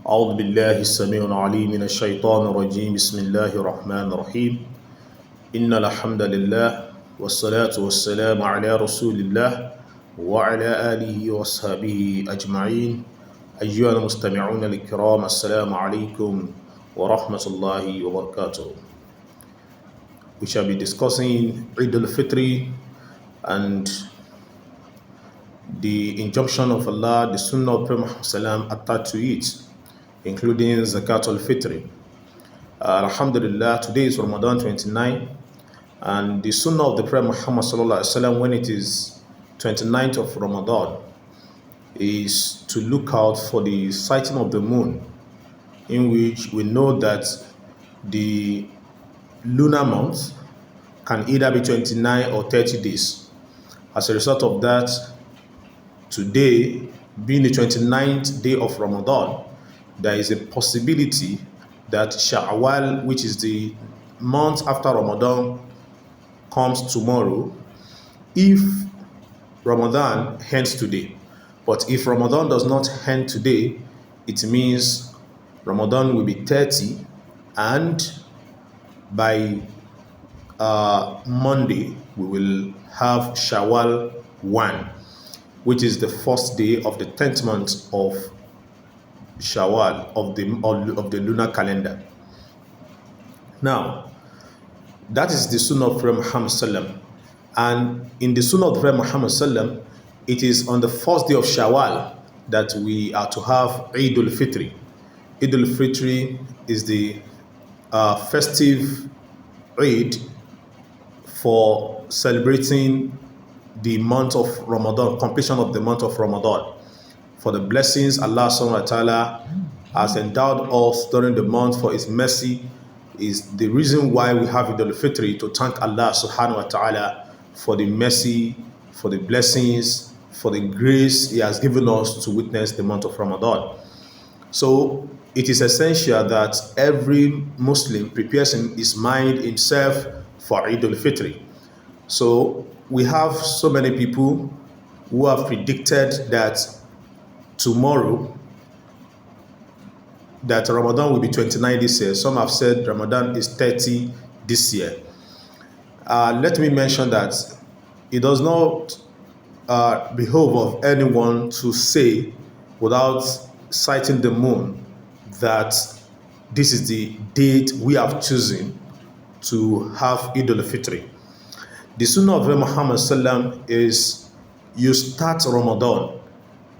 أعوذ بالله السميع العليم من الشيطان الرجيم بسم الله الرحمن الرحيم إن الحمد لله والصلاة والسلام على رسول الله وعلى آله وصحبه أجمعين أيها المستمعون الكرام السلام عليكم ورحمة الله وبركاته. We shall be discussing Eidul Fitr and the injunction of Allah, the Sunnah of Prophet Muhammad attached to it, including Zakatul Fitr. Alhamdulillah, today is Ramadan 29, and the Sunnah of the Prophet Muhammad when it is 29th of Ramadan is to look out for the sighting of the moon, in which we know that the lunar month can either be 29 or 30 days. As a result of that, today being the 29th day of Ramadan, there is a possibility that Shawwal, which is the month after Ramadan, comes tomorrow if Ramadan ends today. But if Ramadan does not end today, it means Ramadan will be 30, and by Monday we will have Shawwal 1, which is the first day of the 10th month of Shawwal of the lunar calendar. Now, that is the Sunnah of Prophet Muhammad, and in the Sunnah of Prophet Muhammad, it is on the first day of Shawwal that we are to have Eidul Fitr. Eidul Fitr is the festive Eid for celebrating the month of Ramadan, completion of the month of Ramadan. For the blessings Allah subhanahu wa ta'ala has endowed us during the month, for His mercy is the reason why we have Eidul Fitr, to thank Allah subhanahu wa ta'ala for the mercy, for the blessings, for the grace He has given us to witness the month of Ramadan. So it is essential that every Muslim prepares in his mind, himself, for Eidul Fitr. So we have so many people who have predicted that tomorrow that Ramadan will be 29 this year. Some have said Ramadan is 30 this year. Let me mention that it does not behove of anyone to say without citing the moon that this is the date we have chosen to have Eidul Fitr. The Sunnah of Muhammad is you start Ramadan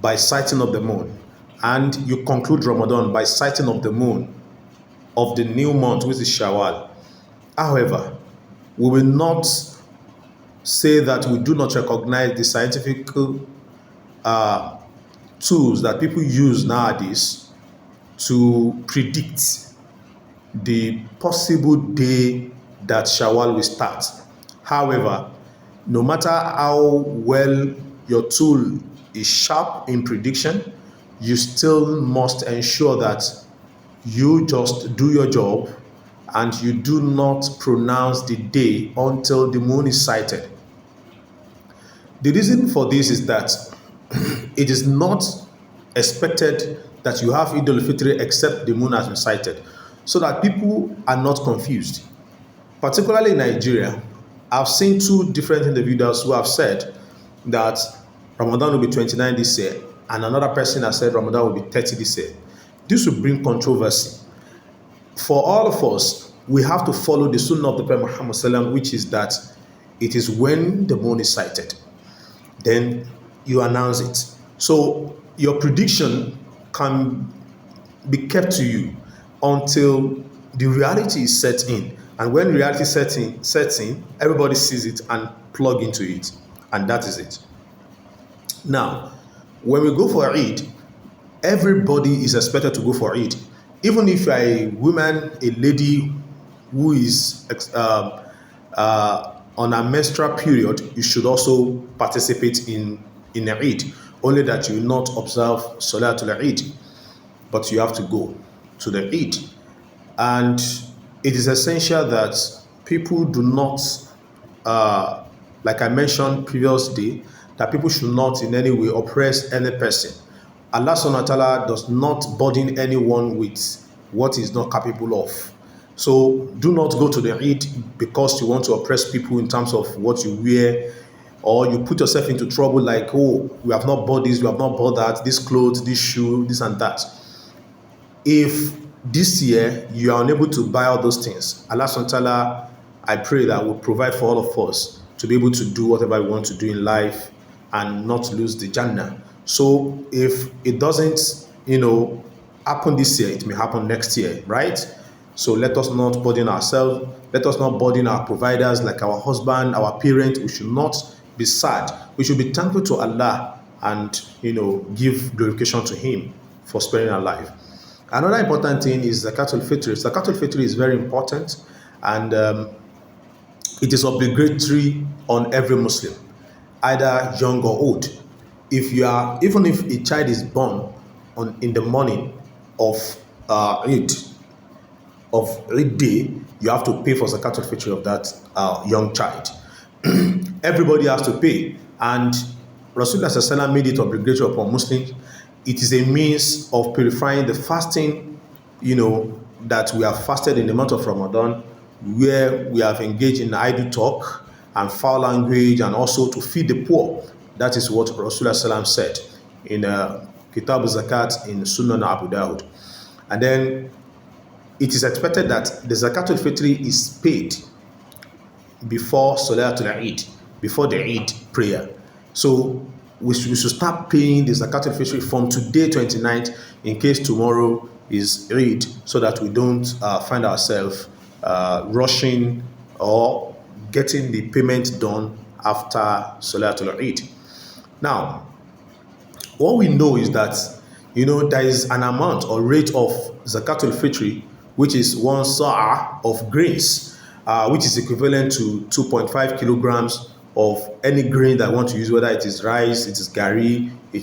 by sighting of the moon, and you conclude Ramadan by sighting of the moon of the new month, which is Shawwal. However, we will not say that we do not recognize the scientific tools that people use nowadays to predict the possible day that Shawwal will start. However, no matter how well your tool is sharp in prediction, you still must ensure that you just do your job and you do not pronounce the day until the moon is sighted. The reason for this is that it is not expected that you have Eidul Fitr except the moon has been sighted, so that people are not confused. Particularly in Nigeria, I've seen two different individuals who have said that Ramadan will be 29 this year, and another person has said Ramadan will be 30 this year. This will bring controversy. For all of us, we have to follow the Sunnah of the Prophet Muhammad, which is that it is when the moon is sighted, then you announce it. So your prediction can be kept to you until the reality is set in. And when reality sets in, everybody sees it and plug into it. And that is it. Now, when we go for Eid, everybody is expected to go for Eid. Even if you are a woman, a lady who is on a menstrual period, you should also participate in Eid. Only that you will not observe Salatul Eid, but you have to go to the Eid. And it is essential that people do not, like I mentioned previous day, that people should not in any way oppress any person Allah subhanahu wa ta'ala does not burden anyone with what he's not capable of. So do not go to the Eid because you want to oppress people in terms of what you wear, or you put yourself into trouble like, oh, we have not bought this, we have not bought that, this clothes, this shoe, this and that. If this year you are unable to buy all those things, Allah subhanahu wa ta'ala, I pray that will provide for all of us to be able to do whatever we want to do in life and not lose the Jannah. So if it doesn't, happen this year, it may happen next year, right? So let us not burden ourselves. Let us not burden our providers like our husband, our parents. We should not be sad. We should be thankful to Allah and, give glorification to Him for sparing our life. Another important thing is Zakatul Fitr. Zakatul Fitr is very important, and it is obligatory on every Muslim, either young or old. Even if a child is born in the morning of Eid, day, you have to pay for Zakatul Fitr of that young child. Everybody has to pay, and Rasulullah SAW made it obligatory upon Muslims. It is a means of purifying the fasting, that we have fasted in the month of Ramadan, where we have engaged in idle talk and foul language, and also to feed the poor. That is what Rasulullah SAW said in Kitab Zakat in Sunan Abu Dawud. And then it is expected that the Zakatul Fitr is paid before Salatul Eid, before the Eid prayer. So we should start paying the Zakatul Fitr from today, 29th, in case tomorrow is Eid, so that we don't find ourselves rushing or getting the payment done after Salatul Eid. Now, what we know is that, there is an amount or rate of Zakatul Fitr, which is 1 sa'a of grains, which is equivalent to 2.5 kilograms of any grain that I want to use, whether it is rice, it is gari, even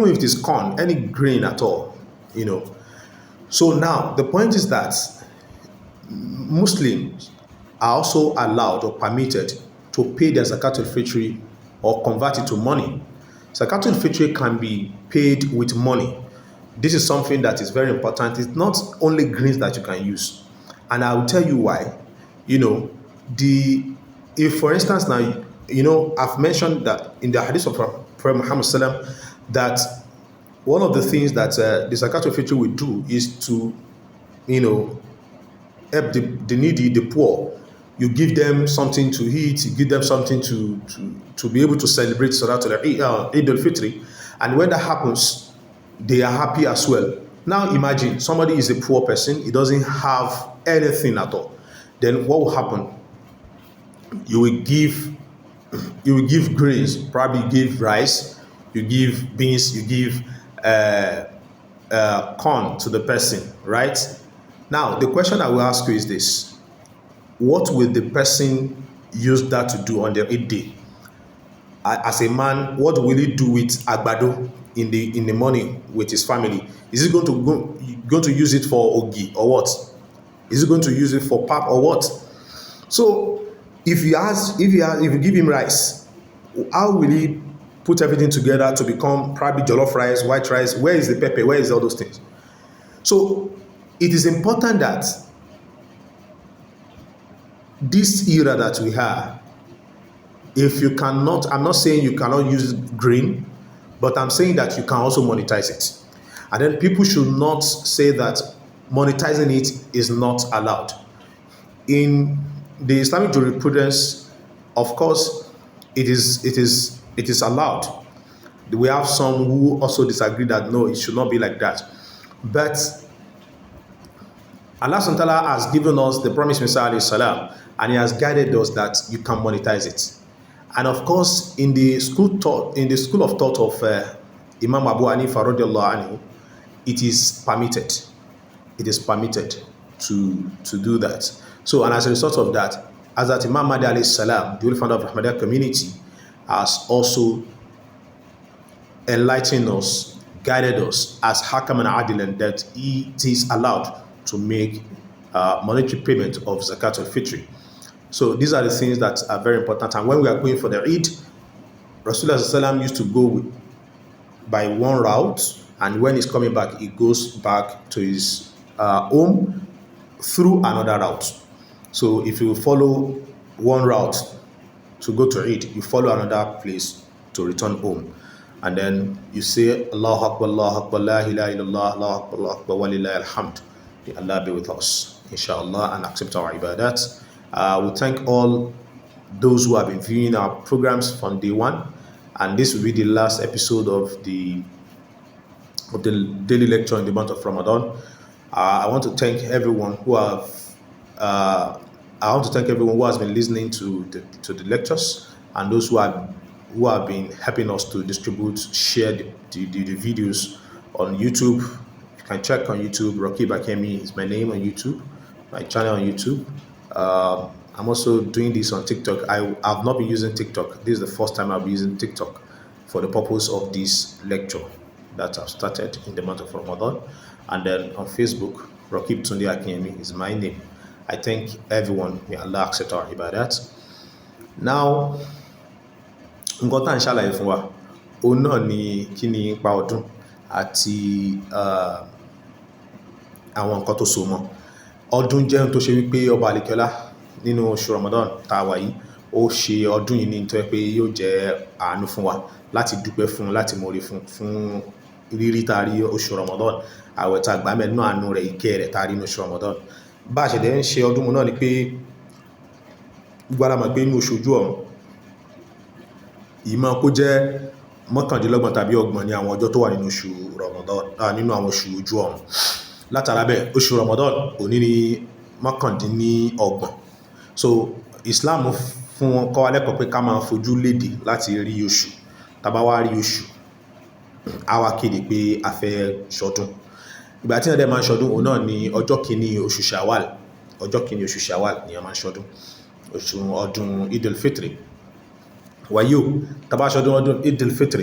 if it is corn, any grain at all, So now the point is that Muslims are also allowed or permitted to pay their Zakatul Fitr or convert it to money. Zakatul Fitr can be paid with money. This is something that is very important. It's not only grains that you can use. And I will tell you why. If for instance now, I've mentioned that in the hadith of Prophet Muhammad sallam, that one of the things that the Zakatul Fitr will do is to, help the needy, the poor. You give them something to eat, you give them something to be able to celebrate Salatul Eidul Fitr. And when that happens, they are happy as well. Now imagine somebody is a poor person, he doesn't have anything at all. Then what will happen? You will give grains, probably give rice, you give beans, you give corn to the person, right? Now the question I will ask you is this: what will the person use that to do on their Eid day? As a man, what will he do with agbado in the morning with his family? Is he going to use it for ogi or what? Is he going to use it for pap or what? So if you give him rice, how will he put everything together to become probably jollof rice, white rice? Where is the pepper? Where is all those things? So it is important that this era that we have, if you cannot, I'm not saying you cannot use green, but I'm saying that you can also monetize it. And then people should not say that monetizing it is not allowed. In the Islamic jurisprudence, of course, it is allowed. We have some who also disagree that no, it should not be like that. But Allah subhanahu wa ta'ala has given us the promised Messiah alayhi salam, and He has guided us that you can monetize it. And of course, in the school of thought of Imam Abu Hanifa radiallahu anhu, it is permitted. It is permitted to do that. So, and as a result of that, as that Imam Mahdi alayhi salam, the holy founder of Ahmadiyya community, has also enlightened us, guided us as Hakam and Adilan, that it is allowed to make monetary payment of Zakatul Fitr. So these are the things that are very important. And when we are going for the Eid, Rasulullah sallam used to go by one route, and when he's coming back, he goes back to his home through another route. So if you follow one route to go to Eid, you follow another place to return home. And then you say, Allahu Akbar, la ilaha illallah, Allahu Akbar, wa lillahi alhamd. May Allah be with us, inshallah, and accept our ibadat. We thank all those who have been viewing our programs from day one. And this will be the last episode of the daily lecture in the month of Ramadan. I want to thank everyone who has been listening to the lectures, and those who have been helping us to distribute, share the videos on YouTube. You can check on YouTube. Rakib Akemi is my name on YouTube, my channel on YouTube. I'm also doing this on TikTok. I've not been using TikTok. This is the first time I'll be using TikTok for the purpose of this lecture that I've started in the month of Ramadan. And then on Facebook, Rakib Tunde Akinyemi is my name. I thank everyone. May Allah accept our ibadat. Now, nǹkan tá à ń ṣàlàyé fún wa, òun náà ni kí ni ipa ọdún àti àwọn nǹkan tó so mọ́. Ọdún jẹ́ ohun tó ṣe wípé ọba àlekíọ́lá nínú oṣù Ramadan tá a wà yìí, ó ṣe ọdún yìí ní tó yẹ pé yóò jẹ́ àánú fún wa láti dúpẹ́ fún, láti mọ̀re fún rírí tá a rí oṣù Ramadan, àwẹ̀ tá a gbà mẹ́rin náà àánú rẹ̀, ìkẹ́ rẹ̀ tá a rí ní oṣù Ramadan. Bá a ṣe dẹ̀ ń ṣe ọdún mu náà ni pé gbogbo ara mọ̀ pé inú oṣù ojú ọ̀run ìmọ̀ kó jẹ́ mọ́kàndínlọ́gbọ̀n tàbí ọgbọ̀n ní àwọn ọjọ́ tó wà nínú oṣù Ramadan, nínú àwọn oṣù ojú ọ̀run. Látara bẹ́ẹ̀, oṣù Ramadan òní ni mọ́kàndínlọ́gbọ̀n. So Islam fún wọn kọ́ wa lẹ́kọ̀ọ́ pé ká máa fojú léde láti rí oṣù. Tá bá wá rí oṣù, a wá kéde pé a fẹ́ ṣọdún. Ìgbà tí wọ́n dẹ̀ máa ń ṣọdún òun náà ni ọjọ́ kìíní oṣù Shawwal. Ọjọ́ kìíní oṣù Shawwal ni a máa ń ṣọdún. Ọdún Eidul Fitr. Wàyí o, tá bá ṣọdún ọdún Eidul Fitr,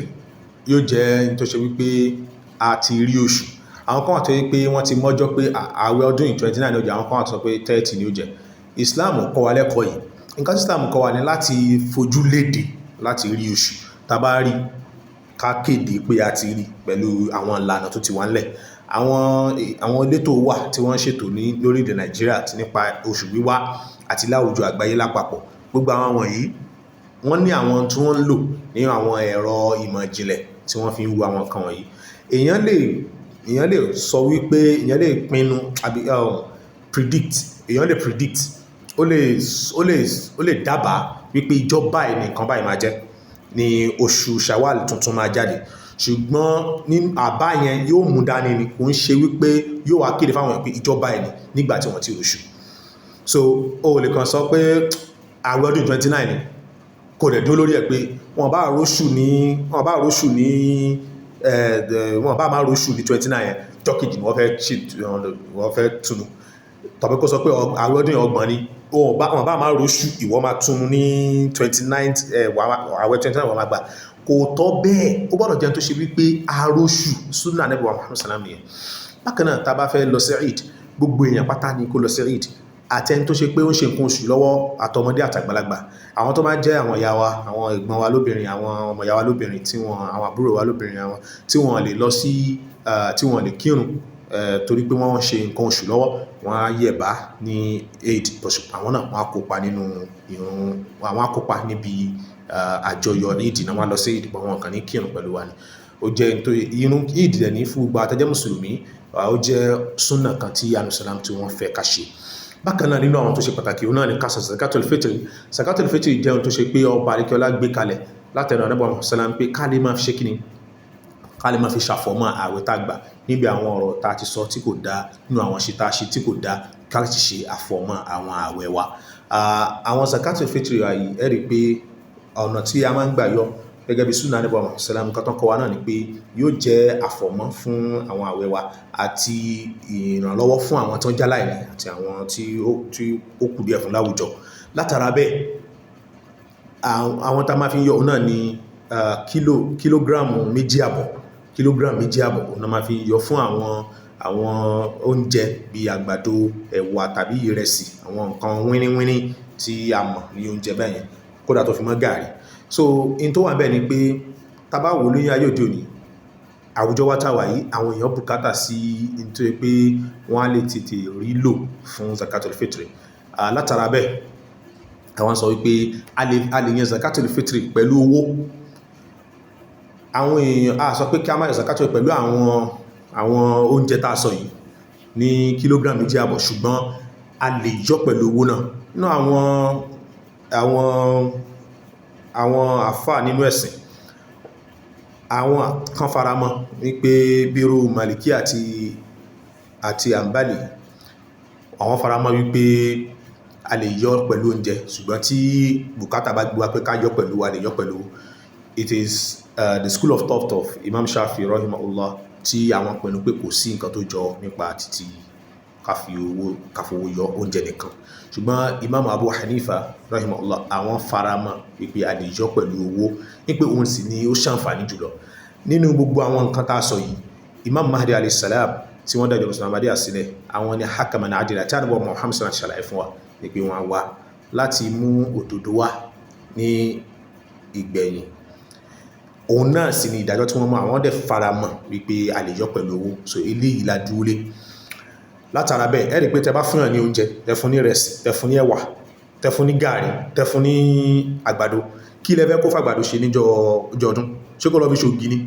yóò jẹ́ tó ṣe wípé a ti rí oṣù. Àwọn kan wà tó yẹ pé wọ́n ti mọ́jọ́ pé àwẹ̀ ọdún 29 ni ó jẹ́, àwọn kan wà tó sọ pé 30 ni ó jẹ́. Islam kọ́ wa lẹ́kọ̀ọ́ yìí. Nǹkan tí Islam kọ́ wa ni láti fojú léde láti rí oṣù. Tá bá rí, ká kéde pé a ti rí pẹ̀lú àwọn ìlànà tó ti wà ńlẹ̀. Àwọn elétò wà tí wọ́n ṣètò ní lórílẹ̀-èdè Nàìjíríà nípa oṣù wíwá àti láwùjọ àgbáyé lápapọ̀. Gbogbo àwọn wọ̀nyí, wọ́n ní àwọn tí wọ́n ń lò ní àwọn ẹ̀rọ ìmọ̀ ìjìnlẹ̀ tí wọ́n fi ń wo àwọn nǹkan wọ̀nyí. Èèyàn lè sọ wípé, èèyàn lè pinnu àbí èèyàn lè predict, ó lè dábàá wípé ìjọ báyìí ni nǹkan báyìí máa jẹ́, ní oṣù Shawwal tuntun máa jáde. Ṣùgbọ́n ní àbá yẹn yóò mú dání ni, kò ń ṣe wípé yóò wá kéde fáwọn èèyàn pé ìjọ báyìí ni nígbà tí wọ́n ti oṣù. So o lè kàn sọ pé àwẹ̀ ọdún 29 ni, kò dẹ̀ dúró lórí ẹ̀ pé wọ́n bá róṣù ní 29 yẹn, jọ́kejì ni wọ́n fẹ́ túnú. Tàbí kó sọ pé àwẹ̀ ọdún 30 ni, wọ́n bá máa róṣù, ìwọ máa túnú ní 29th, àwẹ̀ 29 wọ́n máa gbà. Kò tọ́ bẹ́ẹ̀, ó gbọ́dọ̀ jẹ́ tó ṣe wípé aróṣù súnà Ànábì wa Muhammad sallam nìyẹn. Bákan náà, tá bá fẹ́ lọ sí Eid, gbogbo èèyàn pátá ni kó lọ sí Eid. Àtẹni tó ṣe pé ó ń ṣe nǹkan oṣù lọ́wọ́, àtọmọdé àtàgbàlagbà. Àwọn tó máa jẹ́ àwọn ìyá wa, àwọn ẹ̀gbọ́n wa lóbìnrin, àwọn ọmọ ìyá wa lóbìnrin, àwọn àbúrò wa lóbìnrin, àwọn tí wọ́n lè lọ sí, tí wọ́n lè kírun torí pé wọ́n ṣe nǹkan oṣù lọ́wọ́, wọ́n á yẹ̀bá ní Eid. Àwọn náà wọ́n á kópa nínú ìrun, wọ́n á kópa níbi àjọyọ̀ ní Eid náà, wọ́n á lọ sí Eid, wọn kàn ní kírun pẹ̀lú wa ni. Ó jẹ́ irun Eid dẹ̀ ní fún gbogbo àtẹ́jẹ́ mùsùlùmí, ó jẹ́ súnà kan tí Ànábì sallam tí wọ́n fẹ́ ká ṣe. Bákan náà, nínú àwọn tó ṣe pàtàkì òun náà ni ká san Zakatul Fitr. Zakatul Fitr jẹ́ ohun tó ṣe pé ọba àlekíọ́lá gbé kalẹ̀ látẹnu Ànábì Muhammad sallam pé ká lè máa fi ṣe kíni, ká lè máa fi ṣàfọ̀mọ́ àwẹ̀ tá gbà níbi àwọn ọ̀rọ̀ tá ti sọ tí kò dá, nínú àwọn ṣe tá ṣe tí kò dá, ká lè ṣe àfọ̀mọ́ àwọn àwẹ̀ wa. Àwọn Zakatul Fitr yìí, ẹ rí pé ọ̀nà tí a máa ń gbà yọ gẹ́gẹ́ bí súnà Ànábì Muhammad sallam, nǹkan tó kọ́ wa náà ni pé yóò jẹ́ àfọ̀mọ́ fún àwọn àwẹ̀ wa àti ìrànlọ́wọ́ fún àwọn tó ń jáláìní àti àwọn tí ó kù díẹ̀ fún láwùjọ. Látara bẹ́ẹ̀, àwọn tá máa fi ń yọ òun náà ni kílógíráàmù 2.5 òun náà máa fi ń yọ fún àwọn oúnjẹ bíi àgbàdo, ẹ̀wà tàbí ìrẹsì, àwọn nǹkan wíníwíní tí a mọ̀ ní oúnjẹ bẹ́ẹ̀ yẹn, kódà tó fi mọ́ gààrí. so in tó wà bẹ́ẹ̀ ni pé tá bá wò lóyún ayé òde òní àwùjọ wa tá wà yìí àwọn èèyàn bùkátà sí nítorí pé wọ́n á lè tètè rí lò fún Zakatul Fitr látara bẹ́ẹ̀ àwọn sọ wípé a lè yan Zakatul Fitr pẹ̀lú owó. Àwọn èèyàn a sọ pé kí a má yan Zakatul pẹ̀lú àwọn oúnjẹ tá a sọ yìí ní kìlógíráàmù 2.5 ṣùgbọ́n a lè yọ pẹ̀lú owó náà. Nínú àwọn àfáà nínú ẹ̀sìn àwọn kan faramọ́ wípé bírú Maliki àti Ambali àwọn faramọ́ wípé a lè yọ pẹ̀lú oúnjẹ ṣùgbọ́n tí bùkátà bá gbé wa pé ká yọ pẹ̀lú a lè yọ pẹ̀lú. It is the school of thought of Imam Shafi rahimahullah tí àwọn pinnu pé kò sí nǹkan tó jọ nípa títí káfowó yọ oúnjẹ nìkan ṣùgbọ́n Imam Abu Hanifa rahimahullah àwọn faramọ́ wípé a lè yọ pẹ̀lú owó wípé òun sì ni ó ṣàǹfààní jùlọ nínú gbogbo àwọn nǹkan tá a sọ yìí. Imam Mahdi alayhi salam tí wọ́n dájọ́ Mùsùlùmí Ahmadiyya sílẹ̀ àwọn ni hakaman adila tí àdúgbò Muhammad sallallahu alaihi wasallam ṣàlàyé fún wa ní pé wọ́n wá láti mú òdodo wá ní ìgbẹ̀yìn. Òun náà sì ni ìdájọ́ tí wọ́n mú àwọn dẹ̀ faramọ́ wípé a lè yọ pẹ̀lú owó. So eléyìí la dúró lé látara bẹ́ẹ̀ ẹ rí pé tẹ bá fún yàn ní oúnjẹ tẹ fún ní ìrẹsì tẹ fún ní ẹ̀wà tẹ fún ní gààrí tẹ fún ní àgbàdo kí lẹ fẹ́ kó fàgbàdo ṣe níjọ́ ọdún ṣé kó lọ fi ṣògì ni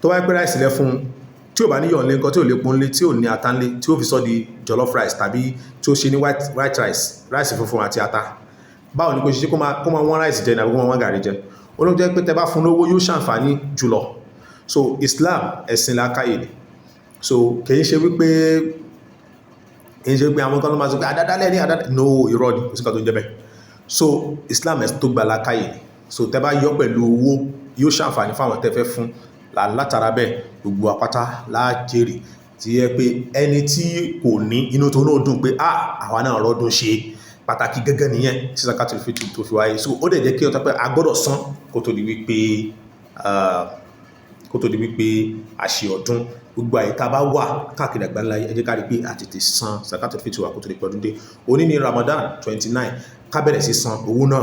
tó bá pẹ́ ráìsì lẹ fún tí ò bá níyọ̀ ńlé nǹkan tí ò lè pọ́nlé tí ò ní ata ńlé tí ó fi sọ́ di jollof rice tàbí tí ó ṣe ní white rice funfun àti ata báwo ni kò ṣe kó máa wọ́n rice jẹ nàbí kó máa wọ́n gààrí jẹ olóòjẹ́ pé tẹ bá fún lówó yóò ṣàǹfààní jùlọ. So Islam ẹ̀sìn làákàyè ni so kìí ṣe wípé àwọn kan ló máa sọ pé àdádálẹ̀ ní àdádálẹ̀ no irọ́ ni kò sí kan tó ń jẹ́ bẹ́ẹ̀. So Islam ẹ̀sìn tó gba làákàyè ni so tẹ bá yọ pẹ̀lú owó yóò ṣàǹfààní fáwọn tẹ fẹ́ fún látara bẹ́ẹ̀ gbogbo àpáta láàjèrè tí yẹ pé ẹni tí kò ní inú tó náà dùn pé àwa náà rọ́dún ṣe pàtàkì gẹ́gẹ́ nìyẹn tí Zakatul Fitr tó fi wáyé. So ó dẹ̀ jẹ́ kí ọ̀tá pé a gbọ́dọ̀ san kó tó di wípé a ṣe ọdún gbogbo àyíká bá wà káàkiri àgbáńlá ẹ jẹ́ ká rí pé a tètè san Zakatul Fitr wa kó tó di pé ọdún dé. Òní ní Ramadan 29 ká bẹ̀rẹ̀ sí san owó náà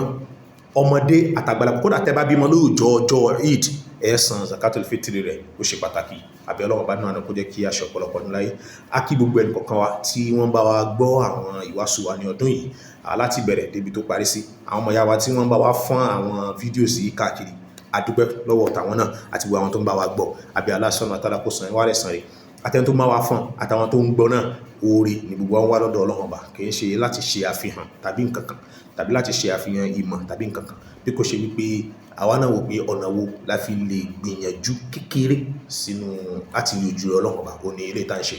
ọmọdé àtàgbàlagbà kódà tẹ́ bá bímọ lóòjọ́ ọjọ́ Eid ẹ san Zakatul Fitr rẹ̀ ó ṣe pàtàkì àbí Ọlọ́run bá náà kó jẹ́ kí a ṣe ọ̀pọ̀lọpọ̀ ọdún láyé. A kí gbogbo ẹnì kọ̀ọ̀kan wa tí wọ́n bá wa gbọ́ àwọn ìwàásù wa ní ọdún yìí láti bẹ̀rẹ̀ débi tó parí sí àwọn ọmọ ìyá wa tí wọ́n bá wa fọ́n àwọn fídíò sí káàkiri adúpẹ́ lọ́wọ́ tàwọn náà àti gbogbo àwọn tó ń bá wa gbọ́ àbí Allah subhanahu wa ta'ala kó san wá lẹ́san rẹ̀ àtẹni tó máa wá fọ́n àtàwọn tó ń gbọ́ náà oore ní gbogbo wọn wá lọ́dọ̀ Ọlọ́run ọba kì í ṣe láti ṣe àfihàn tàbí nǹkan kan tàbí láti ṣe àfihàn ìmọ̀ tàbí nǹkan kan bí kò ṣe wípé àwa náà wò pé ọ̀nà wo la fi lè gbìyànjú kékeré sínú láti lè ojú Ọlọ́run ọba ó ní ilé tá à ń ṣe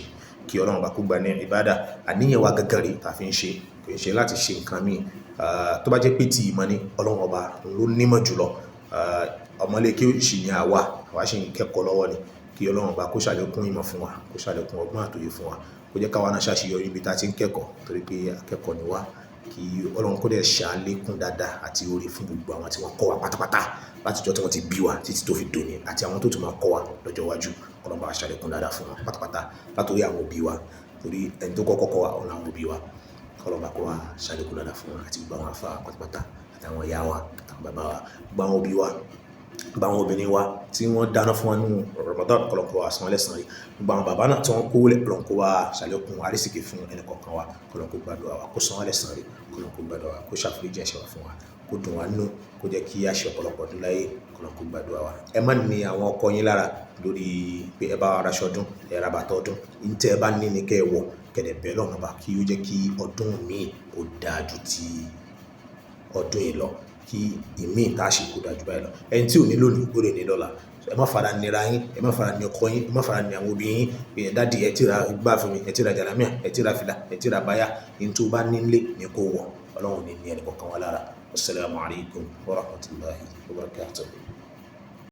kí Ọlọ́run ọba kó gba ní ìbádà àníyàn wa gẹ́gẹ́ rí tá a fi ń ṣe kò ṣe láti ṣe nǹkan míì tó bá jẹ́ pé ti ìmọ̀ ni Ọlọ́run ọba ló nímọ̀ jùlọ ọmọlé kí ó sì ní àwa ṣì ń kẹ́kọ̀ọ́ lọ́wọ́ ni kí Ọlọ́run ọba kó ṣàlékún ìmọ̀ fún wa kó ṣàlékún ọgbọ́n àtòyè fún wa kó jẹ́ káwa náà ṣàṣeyọrí ibi tá a ti ń kẹ́kọ̀ọ́ torí pé akẹ́kọ̀ọ́ ni wá kí Ọlọ́run kó dẹ̀ ṣàlékún dáadáa àti oore fún gbogbo àwọn tí wọ́n kọ́ wa pátápátá láti jọ́ tí wọ́n ti bí wa títí tó fi dòní àti àwọn tó tún máa kọ́ wa lọ́jọ́ iwájú Ọlọ́run bá ṣàlékún dáadáa fún wọn pátápátá látòrí àwọn òbí wa torí ẹni tó kọ́kọ́ kọ́ wa ọ̀nà àwọn òbí wa Ọlọ́run bá kó wa ṣàlékún dáadáa fún wọn àti gbogbo àwọn àfáà pátápátá àtàwọn ìyá wa àtàwọn bàbá wa gbogbo àwọn òbí wa báwọn obìnrin wa tí wọ́n dáná fún wa nínú Ramadan kọlọ̀kọ̀ wa san lẹ́san rẹ̀ gbogbo àwọn bàbá náà tí wọ́n kó lẹ̀ kọlọ̀kọ̀ wa ṣàlékún àrísìkì fún ẹnì kọ̀ọ̀kan wa kọlọ̀kọ̀ gbàdúrà wa kó san lẹ́san rẹ̀ kọlọ̀kọ̀ gbàdúrà wa kó ṣàforíjì ẹ̀ṣẹ̀ wa fún wa kó dùn wá nínú kó jẹ́ kí a ṣe ọ̀pọ̀lọpọ̀ ọdún láyé kọlọ̀kọ̀ gbàdúrà wa. Ẹ má ní àwọn ọkọ yín lára lórí pé ẹ bá ara ṣọdún ẹ ra bàtà ọdún ntẹ ẹ bá ní ní kẹ́ ẹ wọ̀ kẹ̀dẹ̀ bẹ́ẹ̀ lọ́nà bá kí ó jẹ́ kí ọdún míì ó dáa ju ti ọdún yìí lọ kí ìmí ìta ṣe kó dájú báyìí lọ ẹni tí ò ní lónìí ó lè ní lọ́la ẹ má fara nira yín ẹ má fara ní ọkọ yín ẹ má fara ní àwọn obìnrin yín èèyàn dáàdi ẹ ti ra gbá fún mi ẹ ti ra jàlámíà ẹ ti ra fìlà ẹ ti ra báyà ní tó bá nílé ní kó wọ̀ Ọlọ́run ní ẹnì kọ̀ọ̀kan wá lára. Assalamu alaikum wa rahmatullahi wa barakatuh.